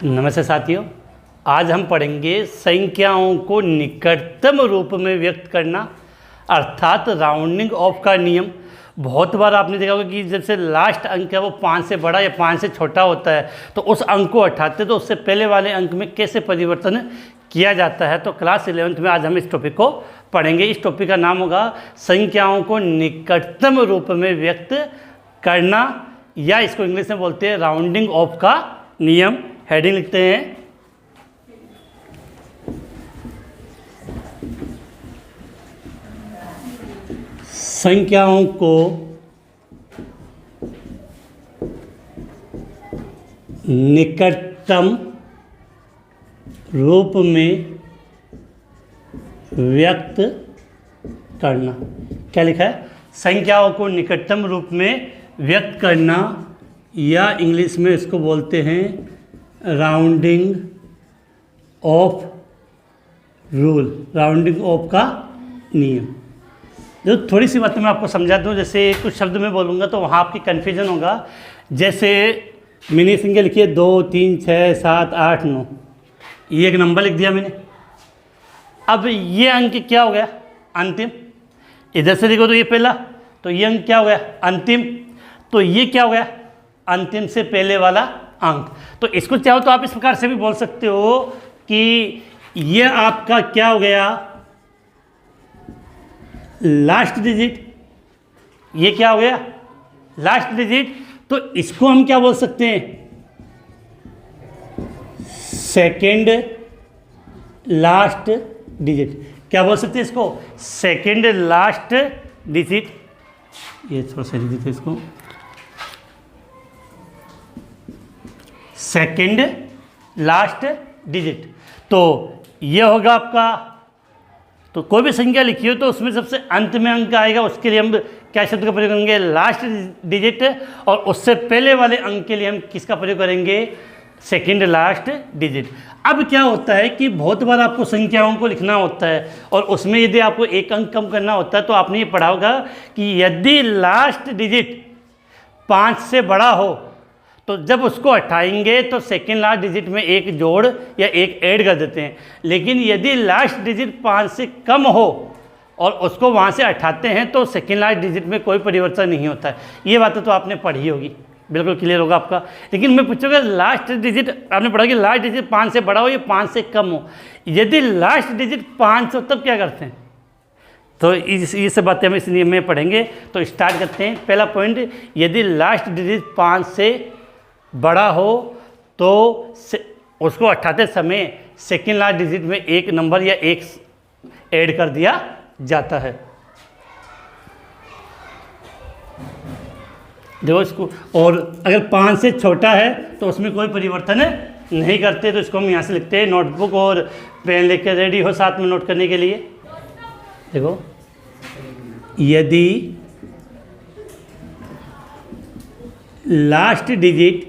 नमस्ते साथियों, आज हम पढ़ेंगे संख्याओं को निकटतम रूप में व्यक्त करना अर्थात राउंडिंग ऑफ का नियम। बहुत बार आपने देखा होगा कि जब से लास्ट अंक है वो 5 से बड़ा या 5 से छोटा होता है तो उस अंक को हटाते तो उससे पहले वाले अंक में कैसे परिवर्तन किया जाता है। तो क्लास 11th में आज हम इस टॉपिक को पढ़ेंगे। इस टॉपिक का नाम होगा संख्याओं को निकटतम रूप में व्यक्त करना, या इसको इंग्लिश में बोलते हैं राउंडिंग ऑफ का नियम। हेडिंग लिखते हैं संख्याओं को निकटतम रूप में व्यक्त करना। क्या लिखा है? संख्याओं को निकटतम रूप में व्यक्त करना, या इंग्लिश में इसको बोलते हैं rounding off rule, rounding off का नियम। जो थोड़ी सी बातें मैं आपको समझा दूँ, जैसे कुछ शब्द में बोलूँगा तो वहाँ आपकी कन्फ्यूजन होगा। जैसे मिनी संख्या लिखिए 2, 3, 6, 7, 8, 9, ये एक नंबर लिख दिया मैंने। अब ये अंक क्या हो गया? अंतिम। इधर से देखो तो ये पहला, तो ये अंक क्या हो गया? अंतिम। तो ये क्या हो गया? अंतिम से पहले वाला अंक। तो इसको चाहो तो आप इस प्रकार से भी बोल सकते हो कि ये आपका क्या हो गया? Last digit. ये क्या हो गया? Last digit. तो इसको हम क्या बोल सकते हैं? Second last digit. क्या बोल सकते हैं इसको? Second last digit. ये थोड़ा सा डिजिट है, इसको सेकेंड लास्ट डिजिट। तो ये होगा आपका, तो कोई भी संख्या लिखी हो तो उसमें सबसे अंत में अंक आएगा, उसके लिए हम क्या शब्द का प्रयोग करेंगे? Last digit. और उससे पहले वाले अंक के लिए हम किसका प्रयोग करेंगे? Second last digit. अब क्या होता है कि बहुत बार आपको संख्याओं को लिखना होता है और उसमें यदि आपको एक अंक कम करना होता है तो आपने ये पढ़ा होगा कि यदि लास्ट डिजिट 5 से बड़ा हो तो जब उसको हटाएंगे तो सेकेंड लास्ट डिजिट में एक जोड़ या एक ऐड कर देते हैं। लेकिन यदि लास्ट डिजिट 5 से कम हो और उसको वहाँ से हटाते हैं तो सेकेंड लास्ट डिजिट में कोई परिवर्तन नहीं होता है। ये बातें तो आपने पढ़ी होगी, बिल्कुल क्लियर होगा आपका। लेकिन मैं पूछूंगा लास्ट डिजिट, आपने पढ़ा कि लास्ट डिजिट 5 से बड़ा हो या 5 से कम हो। यदि लास्ट डिजिट 5 हो तब क्या करते हैं? तो ये सब बातें हम इस नियम में पढ़ेंगे। तो स्टार्ट करते हैं। पहला पॉइंट, यदि लास्ट डिजिट 5 से बड़ा हो तो उसको हटाते समय सेकेंड लास्ट डिजिट में एक नंबर या एक ऐड कर दिया जाता है। देखो इसको, और अगर 5 से छोटा है तो उसमें कोई परिवर्तन नहीं करते। तो इसको हम यहाँ से लिखते हैं। नोटबुक और पेन लेकर रेडी हो साथ में नोट करने के लिए। देखो, यदि लास्ट डिजिट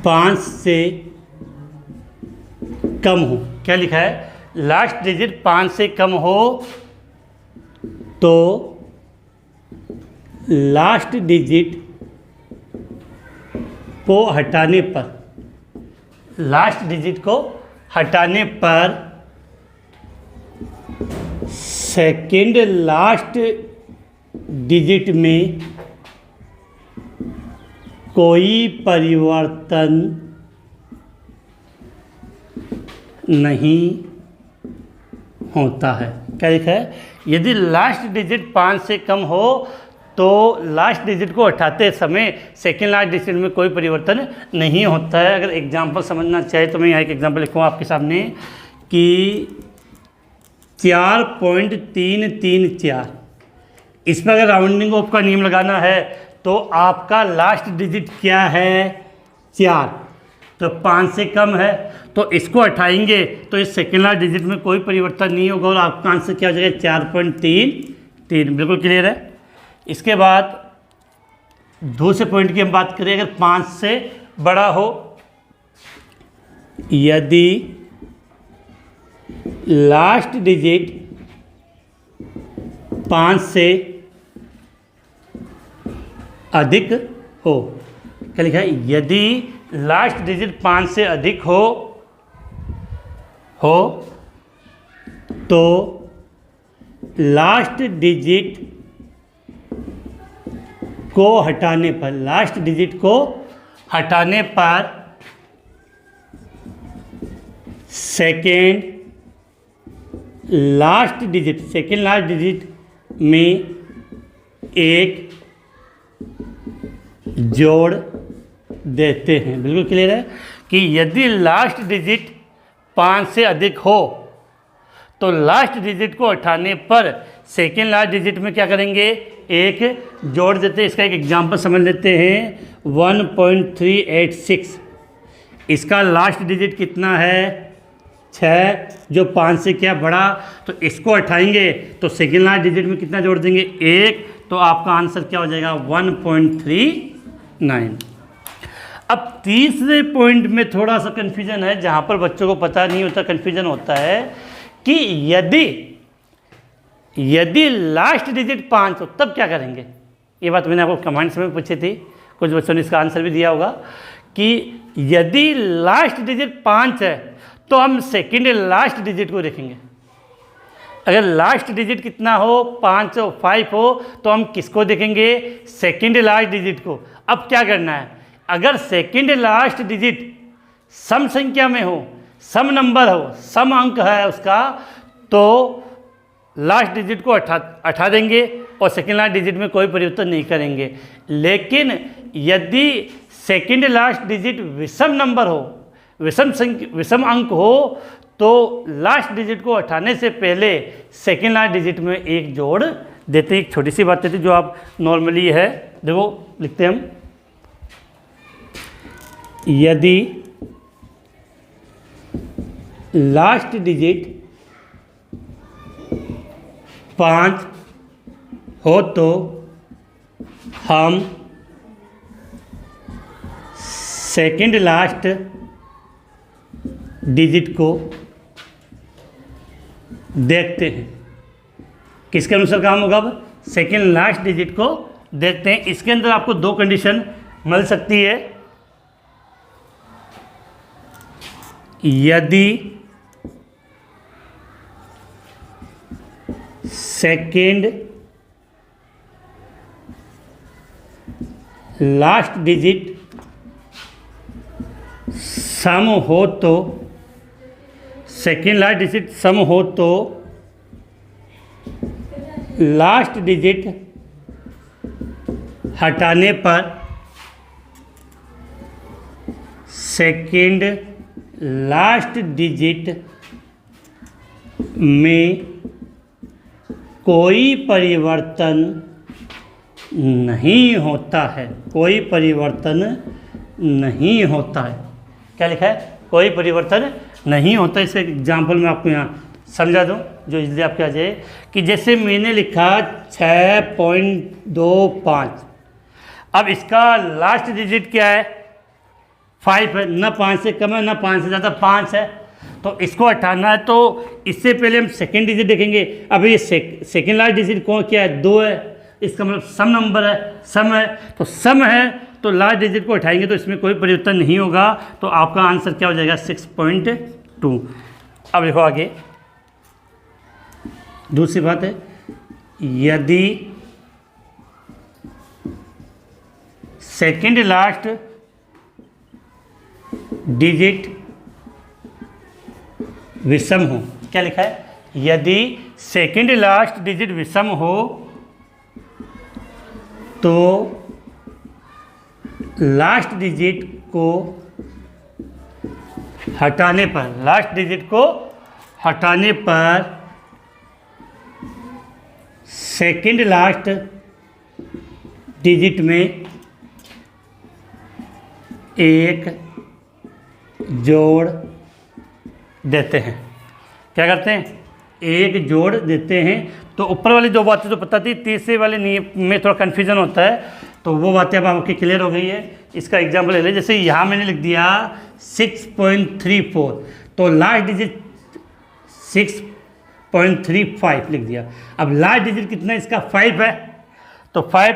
5 से कम हो, क्या लिखा है? लास्ट डिजिट 5 से कम हो तो लास्ट डिजिट को हटाने पर, लास्ट डिजिट को हटाने पर सेकेंड लास्ट डिजिट में कोई परिवर्तन नहीं होता है। क्या लिखा है? यदि लास्ट डिजिट 5 से कम हो तो लास्ट डिजिट को हटाते समय सेकेंड लास्ट डिजिट में कोई परिवर्तन नहीं होता है। अगर एग्जांपल समझना चाहे तो मैं यहाँ एक एग्जांपल लिखूँगा आपके सामने कि 4.334। इस पर अगर राउंडिंग ऑफ का नियम लगाना है तो आपका लास्ट डिजिट क्या है? 4। तो 5 से कम है तो इसको हटाएंगे तो इस सेकेंड लास्ट डिजिट में कोई परिवर्तन नहीं होगा और आपका आंसर क्या हो जाएगा? 4.33। बिल्कुल क्लियर है। इसके बाद दूसरे पॉइंट की हम बात करें, अगर 5 से बड़ा हो, यदि लास्ट डिजिट 5 से अधिक हो, क्या लिखा है, यदि लास्ट डिजिट 5 से अधिक हो तो लास्ट डिजिट को हटाने पर, लास्ट डिजिट को हटाने पर सेकेंड लास्ट डिजिट में एक जोड़ देते हैं। बिल्कुल क्लियर है कि यदि लास्ट डिजिट 5 से अधिक हो तो लास्ट डिजिट को हटाने पर सेकेंड लास्ट डिजिट में क्या करेंगे, एक जोड़ देते हैं। इसका एक एग्जांपल समझ लेते हैं, 1.386। इसका लास्ट डिजिट कितना है, 6, जो 5 से क्या बड़ा, तो इसको हटाएंगे तो सेकेंड लास्ट डिजिट में कितना जोड़ देंगे, 1, तो आपका आंसर क्या हो जाएगा 1.39। अब तीसरे पॉइंट में थोड़ा सा कन्फ्यूजन है, जहाँ पर बच्चों को पता नहीं होता, कन्फ्यूजन होता है कि यदि लास्ट डिजिट 5 हो तब क्या करेंगे। ये बात मैंने आपको कमेंट्स में पूछी थी, कुछ बच्चों ने इसका आंसर भी दिया होगा कि यदि लास्ट डिजिट 5 है तो हम सेकेंड लास्ट डिजिट को देखेंगे। अगर लास्ट डिजिट कितना हो, 5 हो, 5 हो, तो हम किसको देखेंगे, सेकेंड लास्ट डिजिट को। अब क्या करना है, अगर सेकेंड लास्ट डिजिट सम संख्या में हो, सम नंबर हो, सम अंक है उसका, तो लास्ट डिजिट को हटा देंगे और सेकेंड लास्ट डिजिट में कोई परिवर्तन नहीं करेंगे। लेकिन यदि सेकेंड लास्ट डिजिट विषम नंबर हो, विषम अंक हो, तो लास्ट डिजिट को हटाने से पहले सेकेंड लास्ट डिजिट में एक जोड़ देते हैं। एक छोटी सी बात थी जो आप नॉर्मली है, देखो लिखते हैं हम, यदि लास्ट डिजिट 5 हो तो हम सेकेंड लास्ट डिजिट को देखते हैं। किसके अनुसार काम होगा, अब सेकेंड लास्ट डिजिट को देखते हैं। इसके अंदर आपको 2 कंडीशन मिल सकती है, यदि सेकेंड लास्ट डिजिट सम हो तो, सेकेंड लास्ट डिजिट सम हो तो लास्ट डिजिट हटाने पर सेकेंड लास्ट डिजिट में कोई परिवर्तन नहीं होता है, कोई परिवर्तन नहीं होता है। क्या लिखा है, कोई परिवर्तन नहीं होता। इसका एग्जाम्पल मैं आपको यहाँ समझा दूँ जो इसलिए आपके आ जाए, कि जैसे मैंने लिखा 6.25, अब इसका लास्ट डिजिट क्या है, 5 है, ना 5 से कम है ना 5 से ज़्यादा, 5 है, तो इसको हटाना है। तो इससे पहले हम सेकेंड डिजिट देखेंगे। अब ये सेकेंड लास्ट डिजिट कौन क्या है, 2 है, इसका मतलब सम नंबर है, सम है, तो सम है तो लास्ट डिजिट को हटाएंगे तो इसमें कोई परिवर्तन नहीं होगा, तो आपका आंसर क्या हो जाएगा 6.2। अब देखो आगे दूसरी बात है, यदि सेकेंड लास्ट डिजिट विषम हो, क्या लिखा है, यदि सेकेंड लास्ट डिजिट विषम हो तो लास्ट डिजिट को हटाने पर, लास्ट डिजिट को हटाने पर सेकेंड लास्ट डिजिट में एक जोड़ देते हैं। क्या करते हैं, एक जोड़ देते हैं। तो ऊपर वाली 2 बातें तो पता थी, तीसरे वाले नियम में थोड़ा कन्फ्यूजन होता है, तो वो बातें अब आपकी क्लियर हो गई है। इसका एग्जाम्पल ले लें, जैसे यहाँ मैंने लिख दिया 6.34, तो लास्ट डिजिट 6.35 लिख दिया। अब लास्ट डिजिट कितना इसका 5 है, तो 5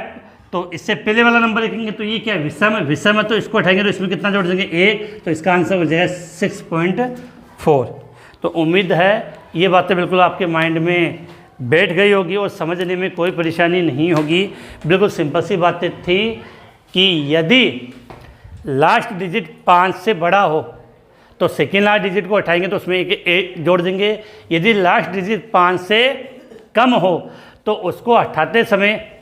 तो इससे पहले वाला नंबर लिखेंगे तो ये क्या है, विषम है। विषम है तो इसको हटाएंगे तो इसमें कितना जोड़ देंगे, 1, तो इसका आंसर हो जाएगा 6.4। तो उम्मीद है ये बातें बिल्कुल आपके माइंड में बैठ गई होगी और समझने में कोई परेशानी नहीं होगी। बिल्कुल सिंपल सी बातें थी कि यदि लास्ट डिजिट 5 से बड़ा हो तो सेकेंड लास्ट डिजिट को हटाएंगे तो उसमें एक जोड़ देंगे। यदि लास्ट डिजिट 5 से कम हो तो उसको हटाते समय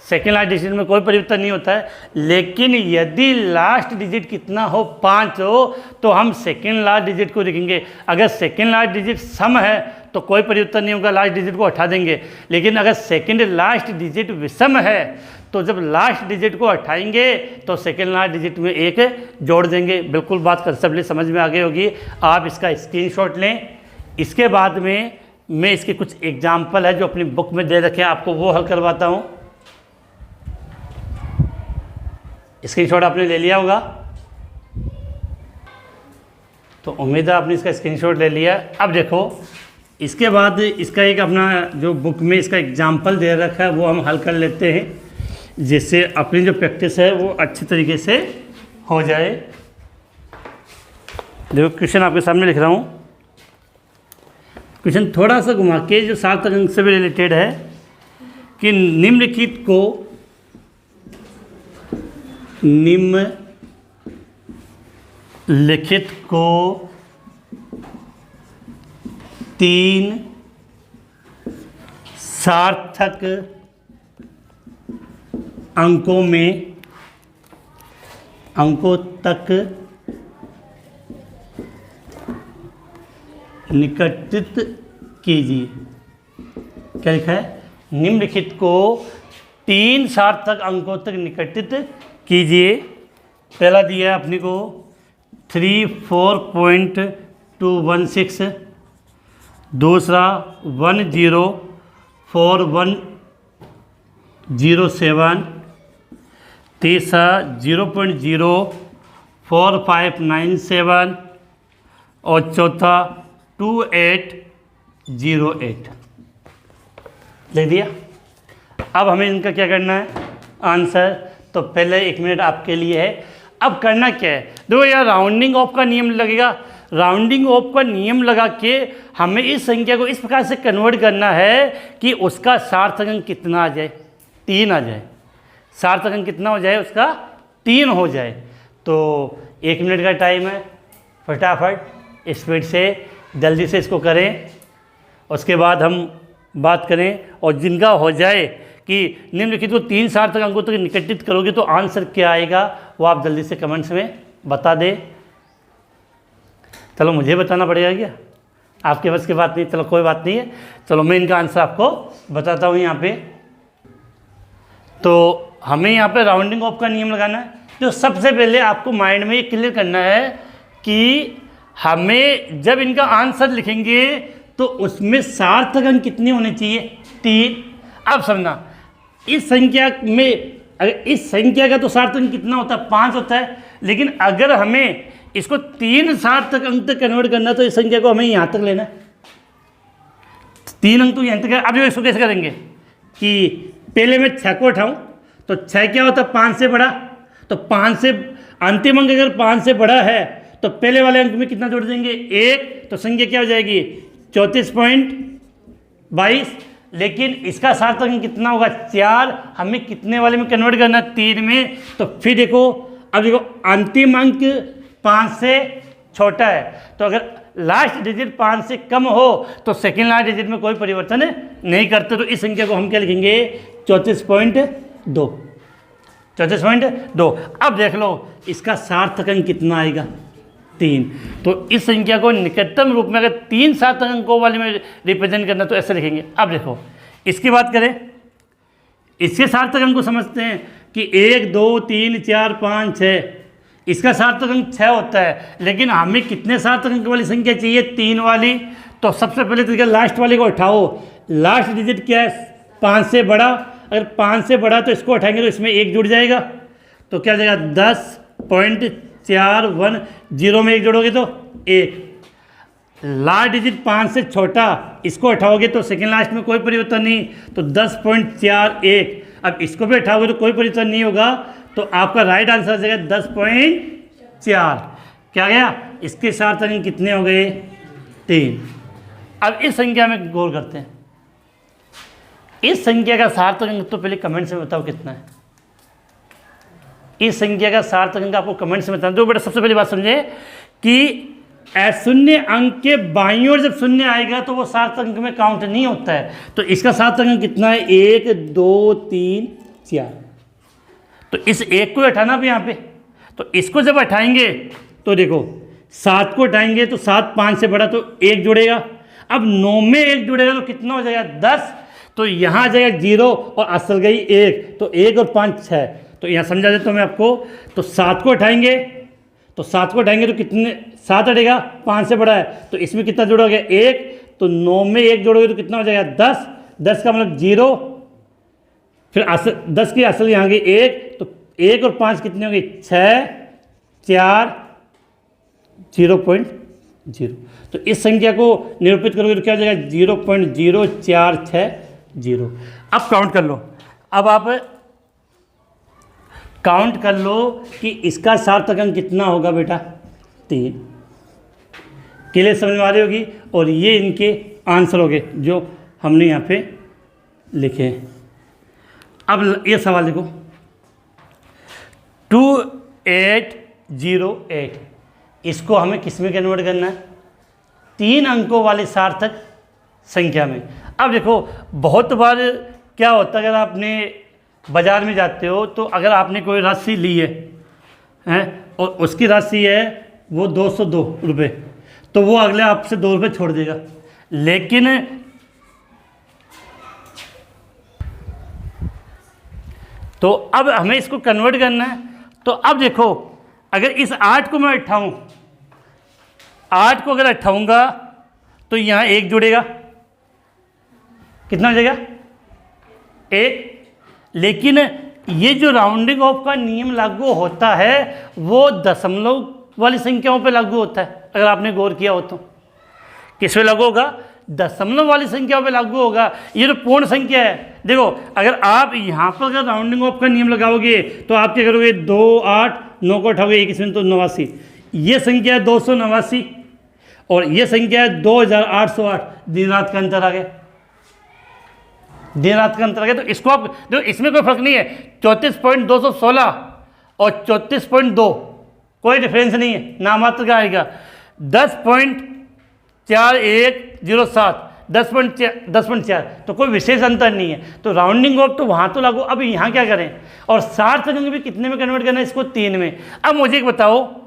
सेकेंड लास्ट डिजिट में कोई परिवर्तन नहीं होता है। लेकिन यदि लास्ट डिजिट कितना हो, 5 हो, तो हम सेकेंड लास्ट डिजिट को लिखेंगे। अगर सेकेंड लास्ट डिजिट सम है तो कोई परिवर्तन नहीं होगा, लास्ट डिजिट को हटा देंगे। लेकिन अगर सेकेंड लास्ट डिजिट विषम है तो जब लास्ट डिजिट को हटाएंगे तो सेकेंड लास्ट डिजिट में 1 जोड़ देंगे। बिल्कुल बात कंसेप्टली समझ में आ गई होगी। आप इसका स्क्रीनशॉट लें। इसके बाद में मैं इसके कुछ एग्जाम्पल है जो अपनी बुक में दे रखे हैं, आपको वो हल करवाता हूँ। स्क्रीनशॉट आपने ले लिया होगा, तो उम्मीद है आपने इसका स्क्रीनशॉट ले लिया। अब देखो इसके बाद इसका एक अपना जो बुक में इसका एग्जाम्पल दे रखा है वो हम हल कर लेते हैं, जिससे अपनी जो प्रैक्टिस है वो अच्छी तरीके से हो जाए। देखो क्वेश्चन आपके सामने लिख रहा हूँ। क्वेश्चन थोड़ा सा घुमा के जो सार्थक अंक से भी रिलेटेड है कि निम्नलिखित को निम्नलिखित को 3 सार्थक अंकों तक निकटित कीजिए। क्या लिखा है, निम्नलिखित को 3 सार्थक अंकों तक निकटित कीजिए। पहला दिया है अपने को 34.216, दूसरा 104107, तीसरा 0.04597 और चौथा 2808। लिख दिया। अब हमें इनका क्या करना है, आंसर। तो पहले 1 मिनट आपके लिए है। अब करना क्या है, देखो यार राउंडिंग ऑफ का नियम लगेगा। राउंडिंग ऑफ का नियम लगा के हमें इस संख्या को इस प्रकार से कन्वर्ट करना है कि उसका सार्थक अंक कितना आ जाए, 3 आ जाए। सार्थक अंक कितना हो जाए, उसका 3 हो जाए। तो 1 मिनट का टाइम है, फटाफट स्पीड से जल्दी से इसको करें। उसके बाद हम बात करें और जिनका हो जाए कि निम्नलिखित को 3 सार्थक अंकों तक निकटित करोगे तो आंसर क्या आएगा वो आप जल्दी से कमेंट्स में बता दें। चलो मुझे बताना पड़ेगा क्या, आपके बस की बात नहीं, चलो कोई बात नहीं है। चलो मैं इनका आंसर आपको बताता हूँ यहाँ पे। तो हमें यहाँ पे राउंडिंग ऑफ का नियम लगाना है। जो सबसे पहले आपको माइंड में ये क्लियर करना है कि हमें जब इनका आंसर लिखेंगे तो उसमें सार्थक अंक कितने होने चाहिए, 3। अब समझना, इस संख्या में अगर इस संख्या का तो सार्थक अंक कितना होता है, 5 होता है। लेकिन अगर हमें इसको 3 सार्थक अंक तक कन्वर्ट करना तो इस संख्या को हमें यहाँ तक लेना है, 3 अंक तो यहाँ तक है। अब इसको कैसे करेंगे कि पहले मैं 6 को उठाऊँ तो 6 क्या होता है, 5 से बड़ा। तो 5 से अंतिम अंक अगर 5 से बड़ा है तो पहले वाले अंक में कितना जोड़ देंगे, 1। तो संख्या क्या हो जाएगी, 34.22। लेकिन इसका सार्थक अंक कितना होगा, 4। हमें कितने वाले में कन्वर्ट करना, 3 में। तो फिर देखो, अब देखो अंतिम अंक 5 से छोटा है। तो अगर लास्ट डिजिट 5 से कम हो तो सेकेंड लास्ट डिजिट में कोई परिवर्तन नहीं करते। तो इस संख्या को हम क्या लिखेंगे, 34.2। 34.2। अब देख लो इसका सार्थक अंक कितना आएगा, 3। तो इस संख्या को निकटतम रूप में अगर 3 सार्थक अंकों वाले में रिप्रेजेंट करना तो ऐसे लिखेंगे। अब देखो इसकी बात करें, इसके सार्थक अंक को समझते हैं कि 1 2 3 4 5 6। इसका सार्थक अंक 6 होता है। लेकिन हमें कितने सार्थक अंक वाली संख्या चाहिए, 3 वाली। तो सबसे पहले तो लास्ट वाले को उठाओ। लास्ट डिजिट क्या है, 5 से बड़ा। अगर 5 से बड़ा तो इसको उठाएंगे तो इसमें 1 जुड़ जाएगा। तो क्या जाएगा, 10.410 में 1 जोड़ोगे तो 1। लास्ट डिजिट 5 से छोटा, इसको उठाओगे तो सेकेंड लास्ट में कोई परिवर्तन नहीं। तो 10.41। अब इसको भी हटाओगे तो कोई परिवर्तन नहीं होगा, तो आपका राइट आंसर आ जाएगा 10.4। क्या गया? इसके सार्थक अंक कितने हो गए? 3। अब इस संख्या में गौर करते हैं। इस संख्या का सार्थक अंक तो पहले कमेंट में बताओ कितना है। इस संख्या का सार्थक अंक आपको कमेंट से बताना। तो बेटा सबसे पहली बात समझे कि शून्य अंक के बाईं ओर जब शून्य आएगा तो वो सार्थक अंक में काउंट नहीं होता है। तो इसका सार्थक अंक कितना है? 1 2 3 4। तो इस 1 को हटाना भी यहाँ पे, तो इसको जब हटाएंगे तो देखो 7 को हटाएंगे तो 7 5 से बड़ा, तो 1 जुड़ेगा। अब 9 में 1 जुड़ेगा तो कितना हो जाएगा? 10। तो यहाँ आ जाएगा 0 और असल गई 1, तो 1 और 5 6। तो यहाँ समझा देता हूँ मैं आपको। तो 7 को हटाएंगे तो कितने? 7 हटेगा, 5 से बड़ा है, तो इसमें कितना जोड़ोगे? 1। तो 9 में 1 जोड़ोगे तो कितना हो जाएगा? 10। 10 का मतलब 0, फिर असल 10 की असल यहाँ गई 1, तो 1 और 5 कितने होंगे? 6 4 0.0। तो इस संख्या को निरूपित करोगे तो क्या हो जाएगा? 0.0460। अब काउंट कर लो। अब आप काउंट कर लो कि इसका सार्थक अंक कितना होगा बेटा? 3। क्लियर समझ में आ रही होगी। और ये इनके आंसर हो गए जो हमने यहाँ पे लिखे हैं। अब ये सवाल देखो, 2808, इसको हमें किस में कन्वर्ट करना है? 3 अंकों वाली सार्थक संख्या में। अब देखो बहुत बार क्या होता है, अगर आपने बाज़ार में जाते हो तो अगर आपने कोई राशि ली है और उसकी राशि है वो 202 रुपये, तो वो अगले आपसे 2 रुपये छोड़ देगा। लेकिन तो अब हमें इसको कन्वर्ट करना है। तो अब देखो अगर इस 8 को मैं उठाऊँ, 8 को अगर उठाऊँगा तो यहाँ 1 जुड़ेगा, कितना हो जाएगा? 1। लेकिन ये जो राउंडिंग ऑफ का नियम लागू होता है वो दशमलव वाली संख्याओं पे लागू होता है। अगर आपने गौर किया हो तो किस पे लागू होगा? दशमलव वाली संख्याओं पे लागू होगा। ये तो पूर्ण संख्या है। देखो अगर आप यहाँ पर अगर राउंडिंग ऑफ का नियम लगाओगे तो आप क्या करोगे? 2 8 9 को उठाओगे 1 इसमें तो 89। ये संख्या है 289 और ये संख्या है 2808। दिन रात का अंतर आ गया, दिन रात का अंतर आ गया। तो इसको आप देखो, इसमें कोई फर्क नहीं है। 34.216 और 34.2 कोई डिफरेंस नहीं है, नामात्र का आएगा। 10.4107 10.4 तो कोई विशेष अंतर नहीं है। तो राउंडिंग ऑफ तो वहाँ तो लागू। अब यहाँ क्या करें? और सार्थक अंक भी कितने में कन्वर्ट करना है? इसको 3 में। अब मुझे एक बताओ,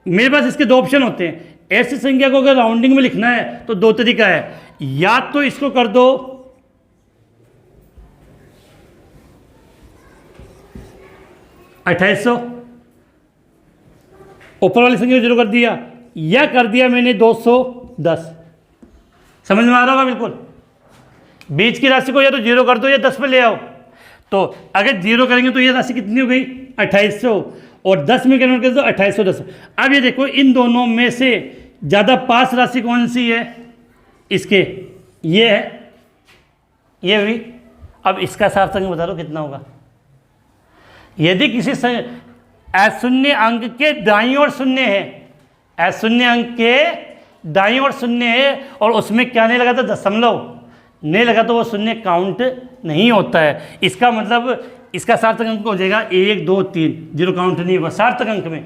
मेरे पास इसके 2 ऑप्शन होते हैं। ऐसी संख्या को अगर राउंडिंग में लिखना है तो 2 तरीका है। या तो इसको कर दो 2800, ऊपर वाली संख्या 0 कर दिया, या कर दिया मैंने 210। समझ में आ रहा होगा बिल्कुल। बीच की राशि को या तो 0 कर दो या 10 पे ले आओ। तो अगर 0 करेंगे तो ये राशि कितनी हो गई? 2800, और 10 में कन्वर्ट कर दो 2810। अब ये देखो इन दोनों में से ज़्यादा पास राशि कौन सी है? इसके ये है, ये भी। अब इसका सार्थक अंक बता दो कितना होगा? यदि किसी अशून्य अंक के दाईं ओर शून्य है, अशून्य अंक के दाईं ओर शून्य है और उसमें क्या नहीं लगा था? दशमलव नहीं लगा, तो वो शून्य काउंट नहीं होता है। इसका मतलब इसका सार्थक अंक हो जाएगा 1 2 3, 0 काउंट नहीं होगा सार्थक अंक में।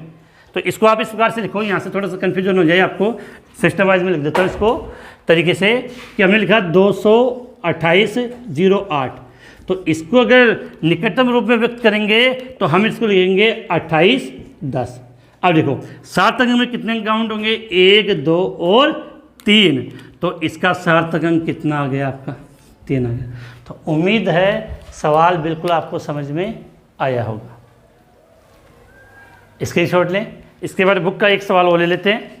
तो इसको आप इस प्रकार से लिखो, यहाँ से थोड़ा सा कन्फ्यूजन हो जाए आपको। सिस्टम वाइज में लिख देता हूँ इसको तरीके से कि हमने लिखा 228.08। तो इसको अगर निकटतम रूप में व्यक्त करेंगे तो हम इसको लिखेंगे 2810। अब देखो सार्थक अंक में कितने काउंट होंगे? 1 2 और 3। तो इसका सार्थक अंक कितना आ गया आपका? 3 आ गया। तो उम्मीद है सवाल बिल्कुल आपको समझ में आया होगा। स्क्रीनशॉट लें। इसके बाद बुक का एक सवाल और ले लेते हैं।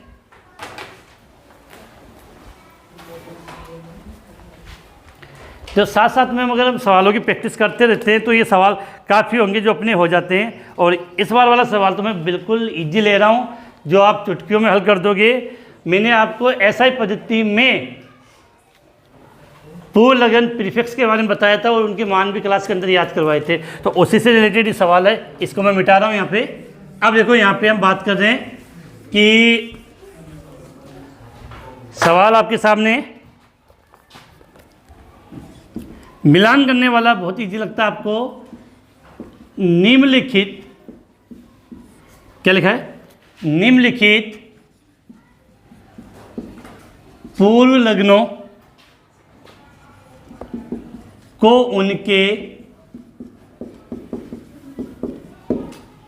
जो साथ साथ में अगर हम सवालों की प्रैक्टिस करते रहते हैं तो ये सवाल काफ़ी होंगे जो अपने हो जाते हैं। और इस बार वाला सवाल तो मैं बिल्कुल इजी ले रहा हूँ, जो आप चुटकियों में हल कर दोगे। मैंने आपको एसआई पद्धति में पूर्व लगन प्रीफिक्स के बारे में बताया था और उनके मान भी क्लास के अंदर याद करवाए थे, तो उसी से रिलेटेड ही सवाल है, इसको मैं मिटा रहा हूँ यहाँ पे। अब देखो यहाँ पे हम बात कर रहे हैं कि सवाल आपके सामने मिलान करने वाला बहुत इजी लगता है आपको। निम्नलिखित, क्या लिखा है, निम्नलिखित पूर्व लग्नों को उनके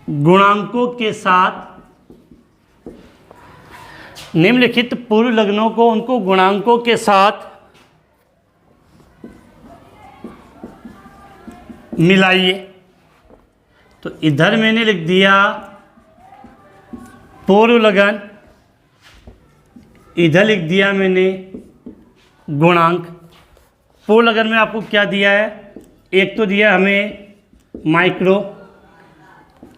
गुणांकों के साथ, निम्नलिखित पूर्व लग्नों को उनको गुणांकों के साथ मिलाइए। तो इधर मैंने लिख दिया पूर्व लगन, इधर लिख दिया मैंने गुणांक। पूर्व लगन में आपको क्या दिया है, एक तो दिया हमें माइक्रो,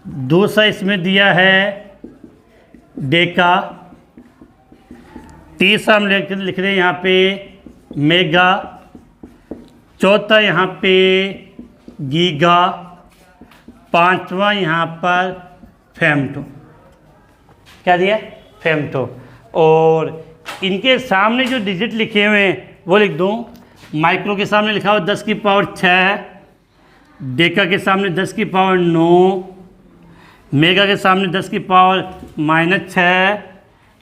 दूसरा इसमें दिया है डेका, तीसरा हम लिख रहे हैं यहाँ पे मेगा, चौथा यहाँ पे गीगा, पांचवा यहाँ पर फेमटो। क्या दिया, फेमटो। और इनके सामने जो डिजिट लिखे हुए हैं वो लिख दूँ। माइक्रो के सामने लिखा हुआ 10 की पावर 6, डेका के सामने 10 की पावर 9, मेगा के सामने 10 की पावर -6,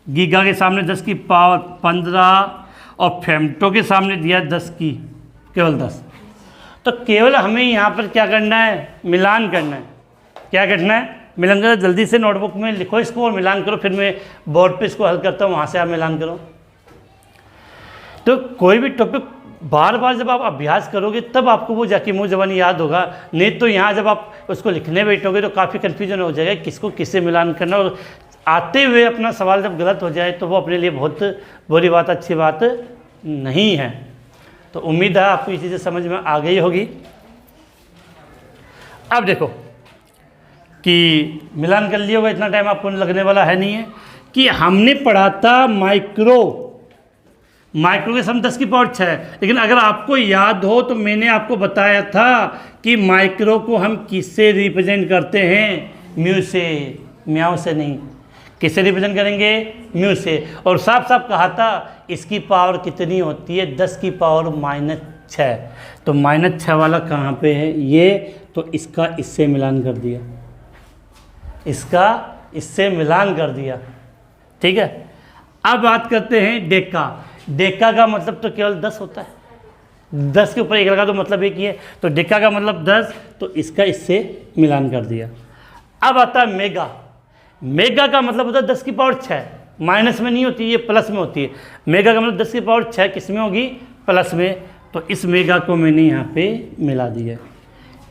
गीगा के सामने 10 की पावर 15 और फेमटो के सामने दिया 10 की केवल 10। तो केवल हमें यहाँ पर क्या करना है, मिलान करना है। क्या करना है, मिलान करो। जल्दी से नोटबुक में लिखो इसको और मिलान करो, फिर मैं बोर्ड पे इसको हल करता हूँ, वहाँ से आप मिलान करो। तो कोई भी टॉपिक बार बार जब आप अभ्यास करोगे तब आपको वो जाके मुँह ज़बानी याद होगा, नहीं तो यहाँ जब आप उसको लिखने बैठोगे तो काफ़ी कन्फ्यूजन हो जाएगा किसको किससे मिलान करना, और आते हुए अपना सवाल जब गलत हो जाए तो वो अपने लिए बहुत बुरी बात, अच्छी बात नहीं है। तो उम्मीद है आपको ये चीज़ें समझ में आ गई होगी। अब देखो कि मिलान कर लिया होगा, इतना टाइम आपको लगने वाला है नहीं है, कि हमने पढ़ा था माइक्रो के सम 10 की पावर 6, लेकिन अगर आपको याद हो तो मैंने आपको बताया था कि माइक्रो को हम किससे रिप्रेजेंट करते हैं, म्यू से, म्याऊ से नहीं। किससे रिप्रेजेंट करेंगे, म्यू से। और साफ साफ कहा था इसकी पावर कितनी होती है, 10 की पावर -6। तो -6 वाला कहाँ पे है, ये, तो इसका इससे मिलान कर दिया, इसका इससे मिलान कर दिया, ठीक है। अब बात करते हैं डेका। डेका का मतलब तो केवल 10 होता है, 10 के ऊपर एक लगा तो मतलब एक ही है, तो डेका का मतलब 10, तो इसका इससे मिलान कर दिया। अब आता है मेगा। मेगा का मतलब होता है 10 की पावर 6, माइनस में नहीं होती, ये प्लस में होती है। मेगा का मतलब 10 की पावर 6 किस में होगी, प्लस में, तो इस मेगा को मैंने यहाँ पे मिला दिया।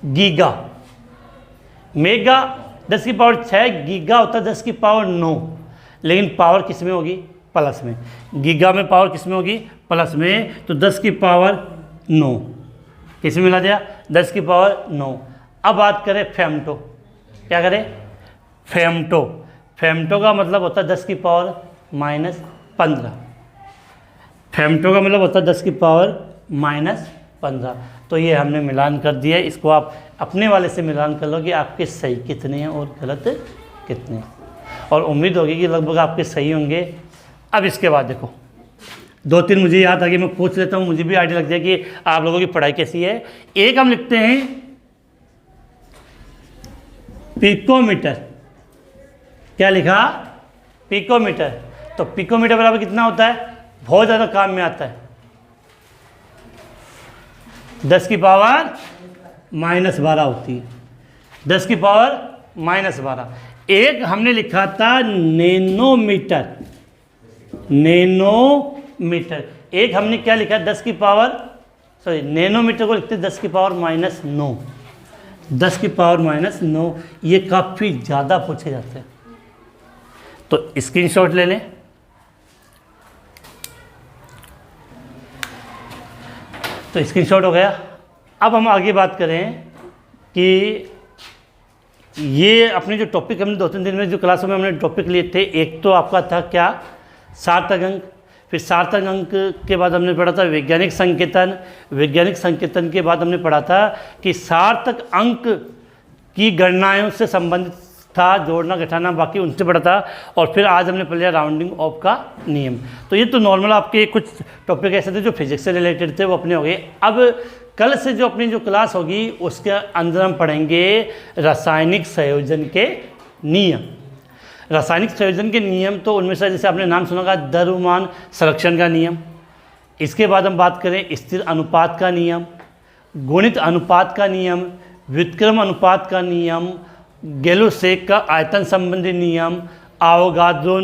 गीगा, मेगा 10 की पावर 6, गीगा होता है 10 की पावर 9, लेकिन पावर किस में होगी, प्लस में। गीगा में पावर किस में होगी, प्लस में, तो 10 की पावर 9 किस में मिला दिया, 10 की पावर 9। अब बात करें फेमटो। क्या करें, फेमटो। फेमटो का मतलब होता है 10 की पावर -15। फेमटो का मतलब होता है 10 की पावर -15। तो ये हमने मिलान कर दिया। इसको आप अपने वाले से मिलान कर लो कि आपके सही कितने हैं और गलत कितने हैं, और उम्मीद होगी कि लगभग आपके सही होंगे। अब इसके बाद देखो 2-3 मुझे याद आ गए, मैं पूछ लेता हूँ, मुझे भी आइडिया लग जाए कि आप लोगों की पढ़ाई कैसी है। एक हम लिखते हैं पिकोमीटर। क्या लिखा, पिकोमीटर। तो पिकोमीटर बराबर कितना होता है, बहुत ज़्यादा काम में आता है, 10 की पावर -12 होती है, 10 की पावर -12। एक हमने लिखा था नैनोमीटर। नैनोमीटर, एक हमने क्या लिखा, 10 की पावर, सॉरी, नैनोमीटर को लिखते 10 की पावर -9, 10 की पावर -9। ये काफ़ी ज़्यादा पूछे जाते हैं, तो स्क्रीनशॉट ले लें। तो स्क्रीनशॉट हो गया। अब हम आगे बात करें कि ये अपने जो टॉपिक हमने 2-3 दिन में जो क्लासों में हमने टॉपिक लिए थे, एक तो आपका था क्या, सार्थक अंक, फिर सार्थक अंक के बाद हमने पढ़ा था वैज्ञानिक संकेतन। वैज्ञानिक संकेतन के बाद हमने पढ़ा था कि सार्थक अंक की गणनाओं से संबंधित था, जोड़ना घटाना बाकी उनसे पढ़ा था। और फिर आज हमने पढ़ लिया राउंडिंग ऑफ का नियम। तो ये तो नॉर्मल आपके कुछ टॉपिक ऐसे थे जो फिजिक्स से रिलेटेड थे, वो अपने हो गए। अब कल से जो अपनी जो क्लास होगी उसके अंदर हम पढ़ेंगे रासायनिक संयोजन के नियम। रासायनिक संयोजन के नियम तो उनमें से जैसे आपने नाम सुना होगा द्रव्यमान संरक्षण का नियम। इसके बाद हम बात करें स्थिर अनुपात का नियम, गुणित अनुपात का नियम, व्युत्क्रम अनुपात का नियम, गैलो-सेक का आयतन संबंधी नियम, आवोगाद्रो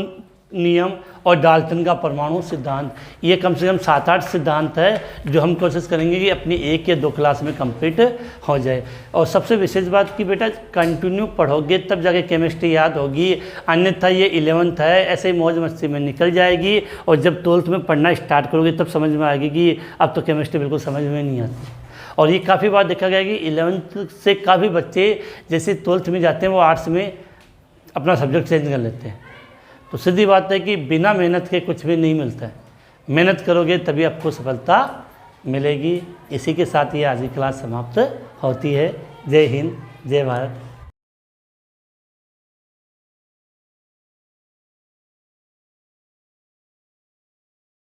नियम और डाल्टन का परमाणु सिद्धांत। ये कम से कम 7-8 सिद्धांत है जो हम कोशिश करेंगे कि अपनी 1 या 2 क्लास में कंप्लीट हो जाए। और सबसे विशेष बात कि बेटा कंटिन्यू पढ़ोगे तब जाके केमिस्ट्री याद होगी, अन्यथा ये 11th है ऐसे ही मौज मस्ती में निकल जाएगी। और जब 12th में पढ़ना स्टार्ट करोगे तब समझ में आएगी कि अब तो केमिस्ट्री बिल्कुल समझ में नहीं आती। और ये काफ़ी बार देखा गया कि 11th से काफ़ी बच्चे जैसे 12th में जाते हैं वो आर्ट्स में अपना सब्जेक्ट चेंज कर लेते हैं। तो सीधी बात है कि बिना मेहनत के कुछ भी नहीं मिलता है, मेहनत करोगे तभी आपको सफलता मिलेगी। इसी के साथ ये आज की क्लास समाप्त होती है। जय हिंद, जय भारत।